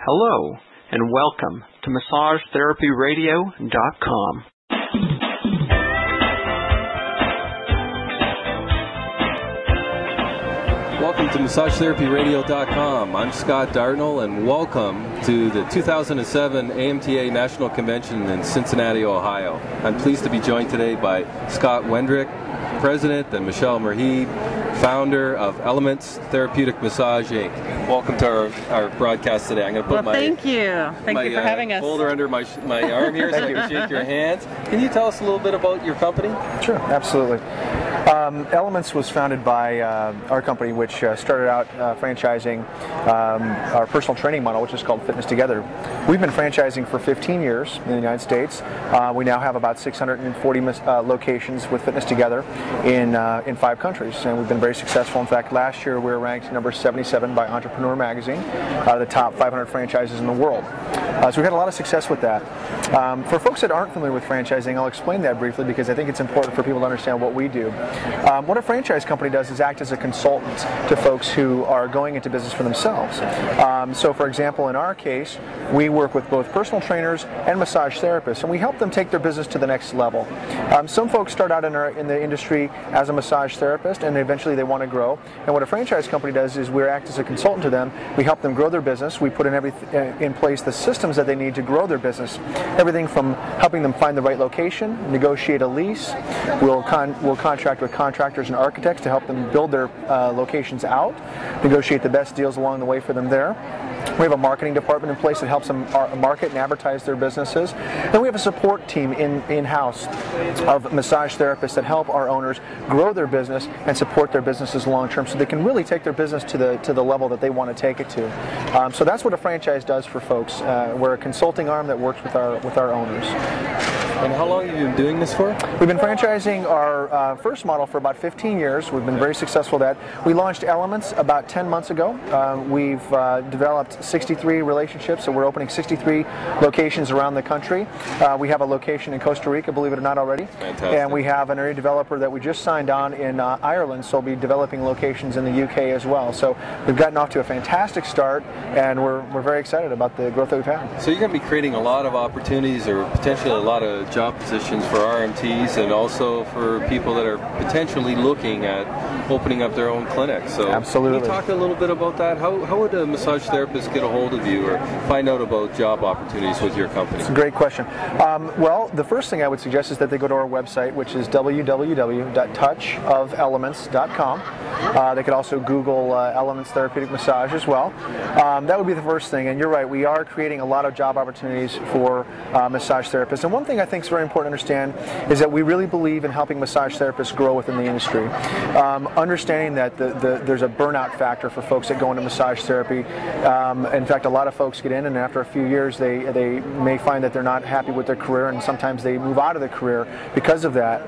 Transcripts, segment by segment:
Hello, and welcome to MassageTherapyRadio.com. Welcome to MassageTherapyRadio.com. I'm Scott Dartnell, and welcome to the 2007 AMTA National Convention in Cincinnati, Ohio. I'm pleased to be joined today by Scott Wendrick, President, and Michelle Merheed, founder of Elements Therapeutic Massage, Inc. Welcome to our broadcast today. I'm going to put thank you for having us. Folder under my arm here so I can shake your hands. Can you tell us a little bit about your company? Sure, absolutely. Elements was founded by our company, which started out franchising our personal training model, which is called Fitness Together. We've been franchising for 15 years in the United States. We now have about 640 locations with Fitness Together in 5 countries, and we've been very successful. In fact, last year we were ranked number 77 by Entrepreneur Magazine, the top 500 franchises in the world. So we've had a lot of success with that. For folks that aren't familiar with franchising, I'll explain that briefly because I think it's important for people to understand what we do. What a franchise company does is act as a consultant to folks who are going into business for themselves. So for example, in our case, we work with both personal trainers and massage therapists, and we help them take their business to the next level. Some folks start out in the industry as a massage therapist, and eventually they want to grow. And what a franchise company does is we act as a consultant to them. We help them grow their business. We put in place the systems that they need to grow their business. Everything from helping them find the right location, negotiate a lease. We'll contract with contractors and architects to help them build their locations out, negotiate the best deals along the way for them there. We have a marketing department in place that helps them market and advertise their businesses. And we have a support team in-house of massage therapists that help our owners grow their business and support their businesses long term so they can really take their business to the level that they want to take it to. So that's what a franchise does for folks. We're a consulting arm that works with our owners. And how long have you been doing this for? We've been franchising our first model for about 15 years. We've been very successful at that. We launched Elements about 10 months ago. We've developed 63 relationships, so we're opening 63 locations around the country. We have a location in Costa Rica, believe it or not, already. Fantastic. And we have an area developer that we just signed on in Ireland, so we'll be developing locations in the UK as well. So we've gotten off to a fantastic start, and we're very excited about the growth that we've had. So you're going to be creating a lot of opportunities or potentially a lot of job positions for RMTs and also for people that are potentially looking at opening up their own clinics. So absolutely. Can you talk a little bit about that? How would a massage therapist get a hold of you or find out about job opportunities with your company? It's a great question. Well, the first thing I would suggest is that they go to our website, which is www.touchofelements.com. They could also Google Elements Therapeutic Massage as well. That would be the first thing. And you're right, we are creating a lot of job opportunities for massage therapists. And one thing I think is very important to understand is that we really believe in helping massage therapists grow within the industry. Understanding that there's a burnout factor for folks that go into massage therapy. In fact, a lot of folks get in, and after a few years, they may find that they're not happy with their career, and sometimes they move out of the career because of that.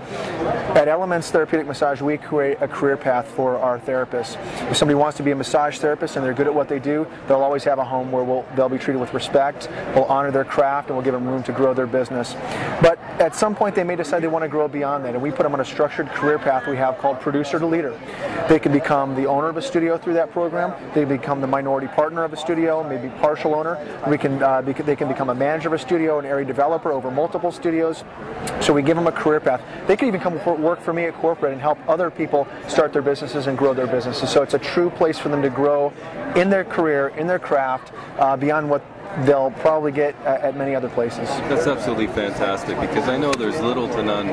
At Elements Therapeutic Massage, we create a career path for our therapists. If somebody wants to be a massage therapist and they're good at what they do, they'll always have a home where they'll be treated with respect, we'll honor their craft, and we'll give them room to grow their business. But at some point, they may decide they want to grow beyond that, and we put them on a structured career path we have called Producer to Leader. They can become the owner of a studio through that program. They become the minority partner of a studio, maybe partial owner. They can become a manager of a studio, an area developer over multiple studios. So we give them a career path. They can even come work for me at corporate and help other people start their businesses and grow their businesses. So it's a true place for them to grow in their career, in their craft, beyond what they'll probably get at many other places. That's absolutely fantastic because I know there's little to none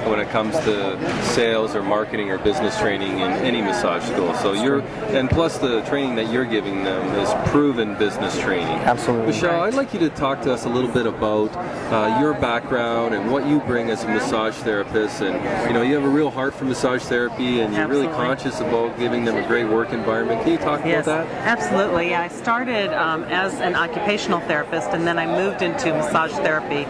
when it comes to sales or marketing or business training in any massage school. So and plus the training that you're giving them is proven business training. Absolutely. Michelle, I'd like you to talk to us a little bit about your background and what you bring as a massage therapist. And you have a real heart for massage therapy, and you're really conscious about giving them a great work environment. Can you talk about that? Absolutely. Yeah, I started as an occupational occupational therapist, and then I moved into massage therapy.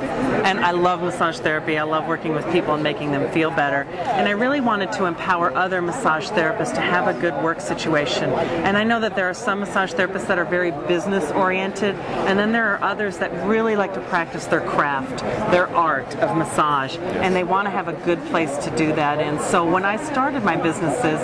And I love massage therapy. I love working with people and making them feel better. And I really wanted to empower other massage therapists to have a good work situation. And I know that there are some massage therapists that are very business oriented, and then there are others that really like to practice their craft, their art of massage, and they want to have a good place to do that in. So when I started my businesses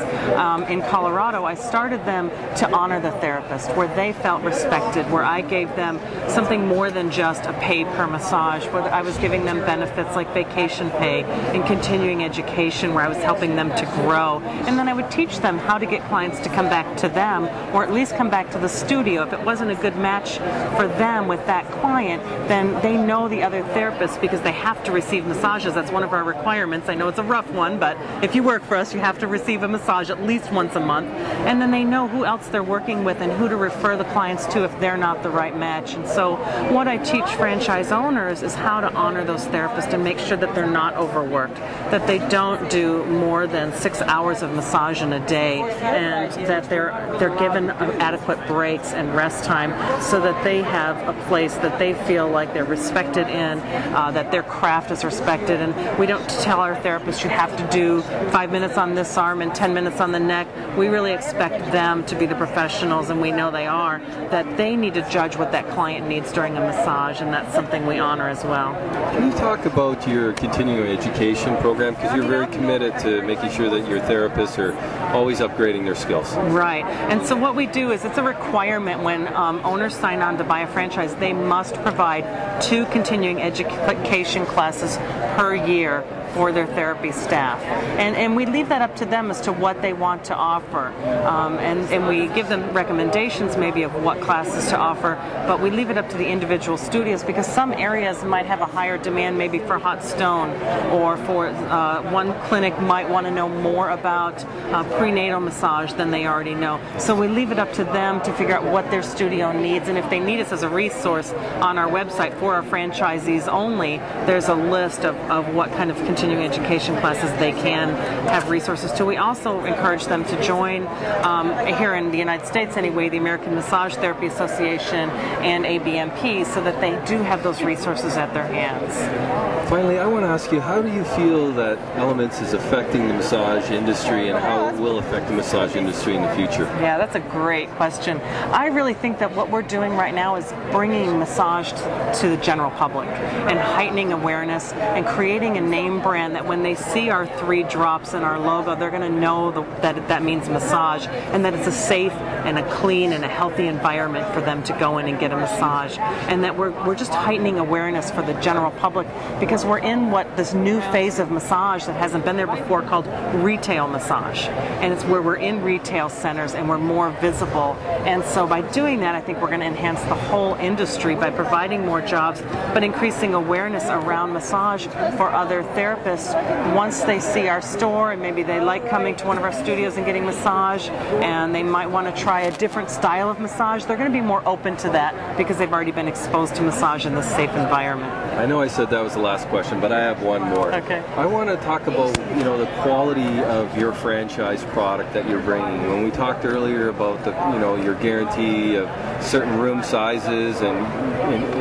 in Colorado, I started them to honor the therapist, where they felt respected, where I gave them something more than just a pay per massage, where I was giving them benefits like vacation pay and continuing education, where I was helping them to grow. And then I would teach them how to get clients to come back to them, or at least come back to the studio. If it wasn't a good match for them with that client, then they know the other therapists, because they have to receive massages. That's one of our requirements. I know it's a rough one, but if you work for us, you have to receive a massage at least once a month. And then they know who else they're working with and who to refer the clients to if they're not the right match. And so what I teach franchise owners is how to honor those therapists and make sure that they're not overworked, that they don't do more than 6 hours of massage in a day, and that they're given adequate breaks and rest time so that they have a place that they feel like they're respected in, that their craft is respected. And we don't tell our therapists you have to do 5 minutes on this arm and 10 minutes on the neck. We really expect them to be the professionals, and we know they are, that they need to judge what that client needs during a massage, and that's something we honor as well. Can you talk about your continuing education program? Because you're very committed to making sure that your therapists are always upgrading their skills. Right. And so what we do is, it's a requirement when owners sign on to buy a franchise, they must provide 2 continuing education classes per year for their therapy staff. And we leave that up to them as to what they want to offer. And we give them recommendations maybe of what classes to offer, but we leave it up to the individual studios, because some areas might have a higher demand maybe for hot stone, or for one clinic might want to know more about prenatal massage than they already know. So we leave it up to them to figure out what their studio needs, and if they need us as a resource on our website for our franchisees only, there's a list of what kind of continuing education classes they can have resources to. We also encourage them to join, here in the United States anyway, the American Massage Therapy Association and ABMP, so that they do have those resources at their hands. Finally, I want to ask you, how do you feel that Elements is affecting the massage industry, and how it will affect the massage industry in the future? Yeah, that's a great question. I really think that what we're doing right now is bringing massage to the general public and heightening awareness and creating a name brand that when they see our 3 drops in our logo, they're going to know that means massage, and that it's a safe and a clean and a healthy environment for them to go in and get a massage, and that we're just heightening awareness for the general public, because we're in this new phase of massage that hasn't been there before, called retail massage, and it's where we're in retail centers and we're more visible. And so by doing that, I think we're going to enhance the whole industry by providing more jobs, but increasing awareness around massage for other therapists. Once they see our store, and maybe they like coming to one of our studios and getting massage, and they might want to try a different style of massage, they're going to be more open to that, because they've already been exposed to massage in this safe environment. I know I said that was the last question, but I have one more. Okay. I want to talk about, the quality of your franchise product that you're bringing. When we talked earlier about your guarantee of certain room sizes and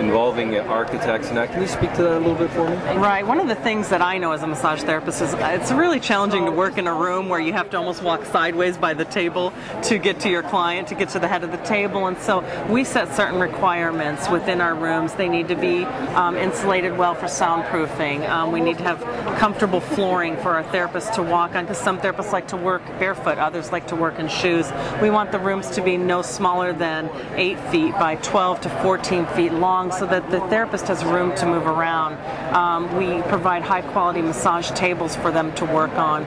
involving architects and that, can you speak to that a little bit for me? Right. One of the things that I know as a massage therapist is it's really challenging to work in a room where you have to almost walk sideways by the table to get to your client, to get to the head of the table. And so we set certain requirements within our rooms. They need to be insulated well for soundproofing. We need to have comfortable flooring for our therapists to walk on, because some therapists like to work barefoot, others like to work in shoes. We want the rooms to be no smaller than 8 feet by 12 to 14 feet long, so that the therapist has room to move around. We provide high quality massage tables for them to work on.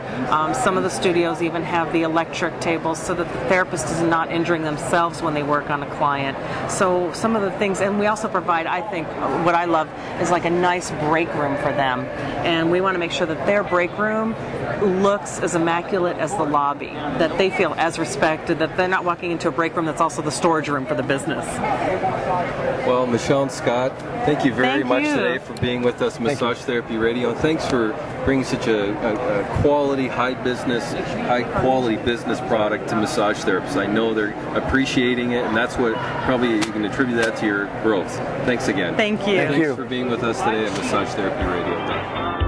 Some of the studios even have the electric tables, so that the therapist is not injuring themselves when they work on a client. So some of the things, and we also provide, I think, what I love is like a nice break room for them. And we want to make sure that their break room looks as immaculate as the lobby, that they feel as respected, that they're not walking into a break room that's also the storage room for the business. Well, Michelle and Scott, thank you very much today for being with us, Massage Therapy Radio, and thanks for for bringing such a quality, high quality business product to massage therapists. I know they're appreciating it, and that's what probably you can attribute that to your growth. Thanks again. Thank you. Thank you. Thanks for being with us today at Massage Therapy Radio.